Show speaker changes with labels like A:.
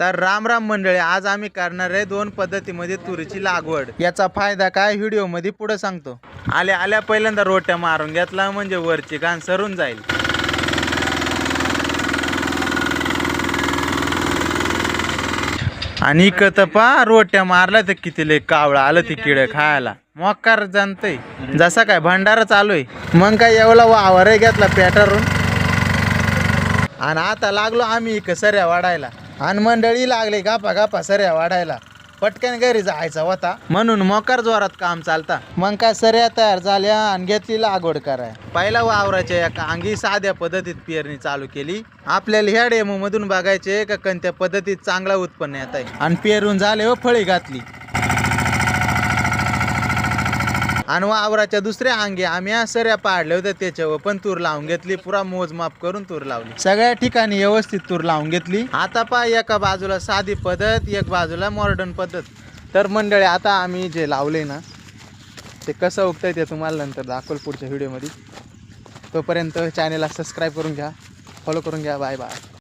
A: तर राम राम मंडळी, आज आम्ही करणार आहे 2 पद्धतीमध्ये तुरीची लागवड। याचा फायदा काय व्हिडिओ मध्ये पुढे सांगतो। आल्या आल्या पहिल्यांदा रोट्या मारून घेतला म्हणजे वरची घाण सरून जाईल। आणि इकत पा रोट्या मारल्या तर किती लय कावळा आलं ती किड खायला मोकार जाणतय जसा काय भंडारा चालू आहे। मग काय एवढा वावर घेतला पेटारून आणि आता लागलो आम्ही इक सऱ्या वाढायला आणि मंडळी लागले गापा गापा सऱ्या वाढायला। पटकन घरी जायचा होता म्हणून मोकार जोरात काम चालता। मग काय सऱ्या तयार झाल्या आणि घेतली लागवड कराय। पहिला वावराच्या एका अंगी साध्या पद्धतीत पेरणी चालू केली। आपल्याला ह्या डेमो मधून बघायचे का कोणत्या पद्धतीत चांगला उत्पन्न येत आहे। आणि पेरून झाले व फळी घातली आणि वावराच्या दुसऱ्या अंगी आम्ही सऱ्या पाडल्या होत्या त्याच्यावर पण तूर लावून घेतली। पुरा मोजमाप करून तूर लावली, सगळ्या ठिकाणी व्यवस्थित तूर लावून घेतली। आता पा एका बाजूला साधी पद्धत एक बाजूला मॉडर्न पद्धत। तर मंडळी आता आम्ही जे लावले ना ते कसं उगतंय ते तुम्हाला नंतर दाखवल पुढच्या व्हिडिओमध्ये। तोपर्यंत चॅनलला सबस्क्राईब करून घ्या, फॉलो करून घ्या। Bye bye.